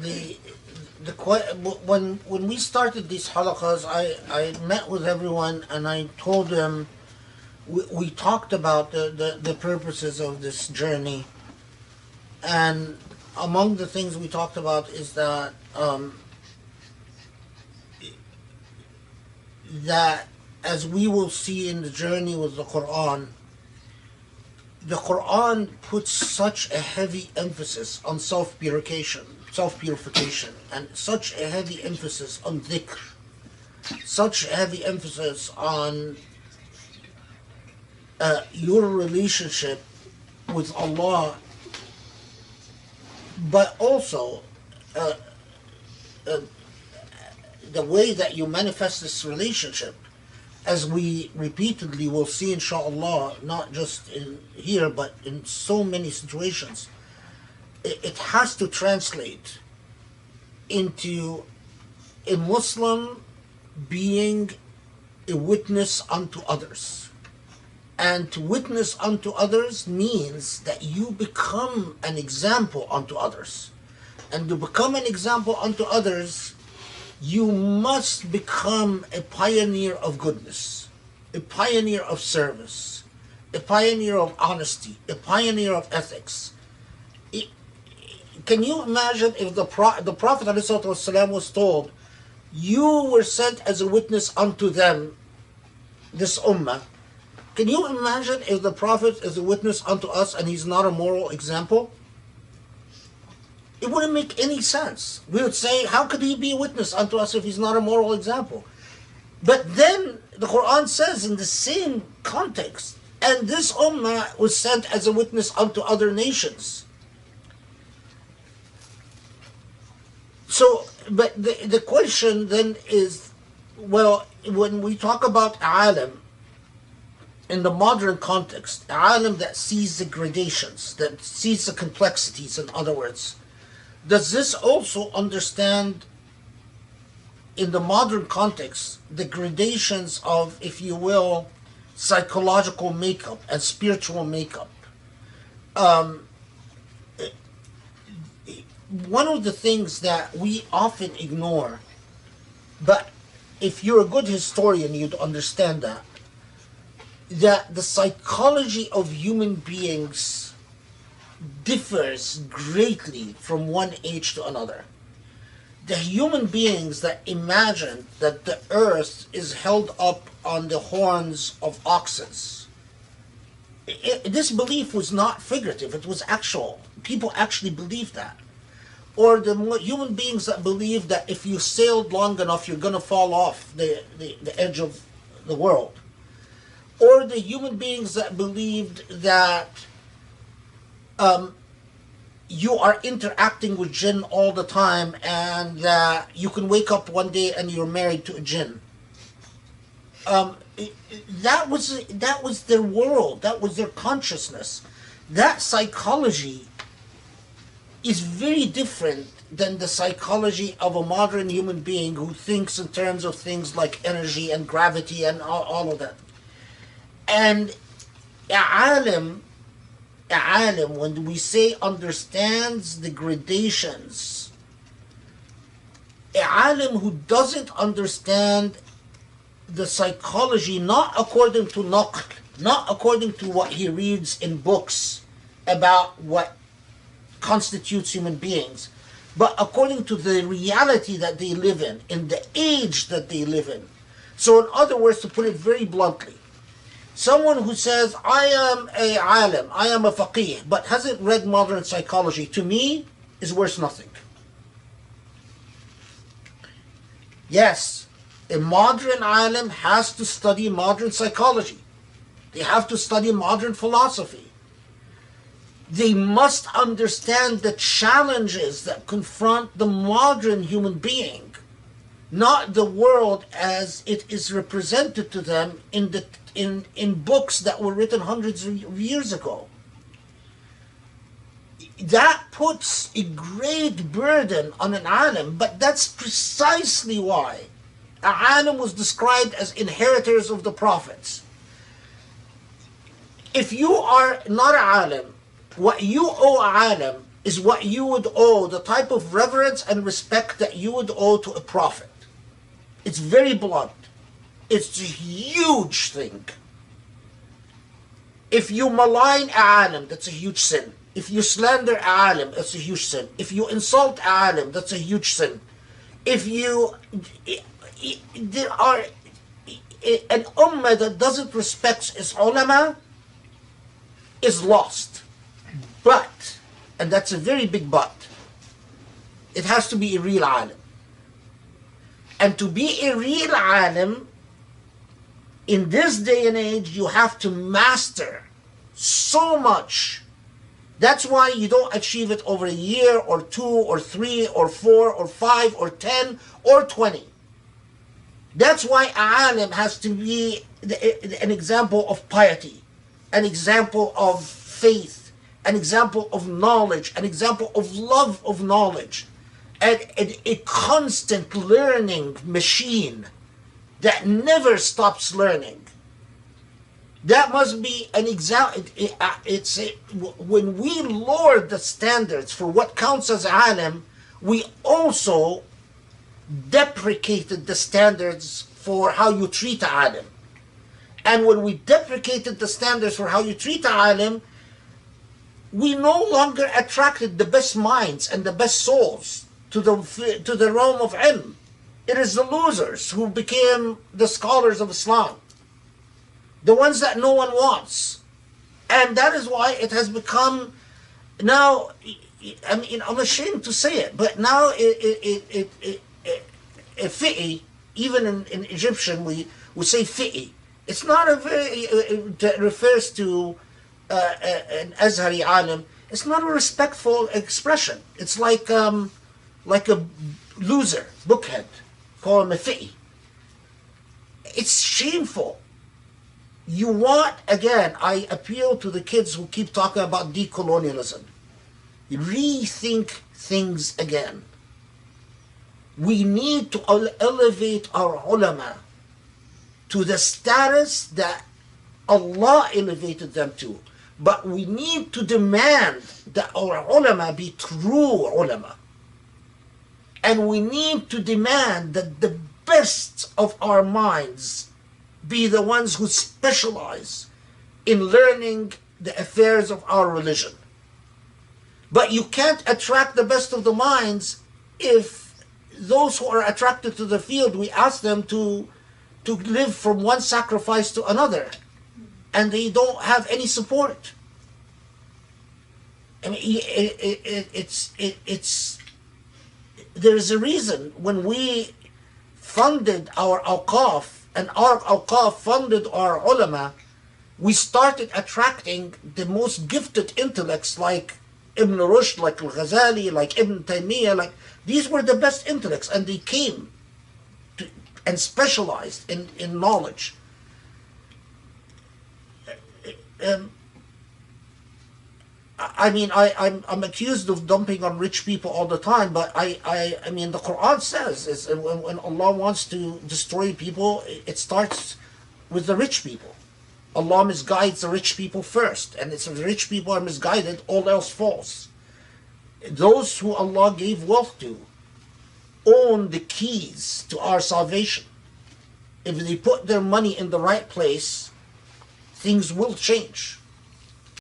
the when we started these halaqas, I met with everyone and I told them we talked about the purposes of this journey, and among the things we talked about is that that as we will see in the journey with the Quran puts such a heavy emphasis on self-purification, and such a heavy emphasis on dhikr, such a heavy emphasis on your relationship with Allah, but also the way that you manifest this relationship, as we repeatedly will see inshallah, not just in here but in so many situations. It has to translate into a Muslim being a witness unto others. And to witness unto others means that you become an example unto others. And to become an example unto others, you must become a pioneer of goodness, a pioneer of service, a pioneer of honesty, a pioneer of ethics. Can you imagine if the Prophet ﷺ was told, you were sent as a witness unto them, this ummah? Can you imagine if the Prophet is a witness unto us and he's not a moral example? It wouldn't make any sense. We would say, how could he be a witness unto us if he's not a moral example? But then the Quran says in the same context, and this ummah was sent as a witness unto other nations. So, but the question then is, well, when we talk about alim, in the modern context, alim that sees the gradations, that sees the complexities, in other words, does this also understand, in the modern context, the gradations of, if you will, psychological makeup and spiritual makeup? One of the things that we often ignore, but if you're a good historian, you'd understand that the psychology of human beings differs greatly from one age to another. The human beings that imagine that the earth is held up on the horns of oxen, this belief was not figurative, it was actual. People actually believed that. Or the human beings that believe that if you sailed long enough, you're going to fall off the edge of the world. Or the human beings that believed that you are interacting with jinn all the time, and that you can wake up one day and you're married to a jinn. That was their world. That was their consciousness. That psychology is very different than the psychology of a modern human being who thinks in terms of things like energy and gravity and all of that. And alim, when we say understands the gradations, alim who doesn't understand the psychology, not according to naql, not according to what he reads in books about what constitutes human beings, but according to the reality that they live in the age that they live in. So in other words, to put it very bluntly, someone who says, I am a alim, I am a faqih, but hasn't read modern psychology, to me, is worth nothing. Yes, a modern alim has to study modern psychology. They have to study modern philosophy. They must understand the challenges that confront the modern human being, not the world as it is represented to them in books that were written hundreds of years ago. That puts a great burden on an alim, but that's precisely why an alim was described as inheritors of the prophets. If you are not an alim, what you owe a alim is what you would owe, the type of reverence and respect that you would owe to a prophet. It's very blunt. It's a huge thing. If you malign a alim, that's a huge sin. If you slander a alim, that's a huge sin. If you insult a alim, that's a huge sin. If you, there are, an ummah that doesn't respect its ulama is lost. But, and that's a very big but, it has to be a real alim. And to be a real alim, in this day and age, you have to master so much. That's why you don't achieve it over a year or 2 or 3 or 4 or 5 or 10 or 20. That's why an alim has to be an example of piety, an example of faith, an example of knowledge, an example of love of knowledge, and a constant learning machine that never stops learning. That must be an example. When we lowered the standards for what counts as alim, we also deprecated the standards for how you treat a alim. And when we deprecated the standards for how you treat a alim, we no longer attracted the best minds and the best souls to the realm of ilm. It is the losers who became the scholars of Islam, the ones that no one wants. And that is why it has become now, I mean, I'm ashamed to say it, but now fi'i, even in Egyptian we say fi'i. It's not a very, that refers to an Azhari alim. It's not a respectful expression. It's like a loser, bookhead. Call him a fi'i. It's shameful. You want, again, I appeal to the kids who keep talking about decolonialism. Rethink things again. We need to elevate our ulama to the status that Allah elevated them to. But we need to demand that our ulama be true ulama. And we need to demand that the best of our minds be the ones who specialize in learning the affairs of our religion. But you can't attract the best of the minds if those who are attracted to the field, we ask them to live from one sacrifice to another, and they don't have any support. I mean, there's a reason when we funded our awqaf, and our awqaf funded our ulama, we started attracting the most gifted intellects like Ibn Rushd, like Al-Ghazali, like Ibn Taymiyyah, like these were the best intellects, and they came to, and specialized in knowledge. I mean, I'm accused of dumping on rich people all the time, but I mean, the Quran says is when Allah wants to destroy people, it starts with the rich people. Allah misguides the rich people first, and if the rich people are misguided, all else falls. Those who Allah gave wealth to own the keys to our salvation. If they put their money in the right place, things will change.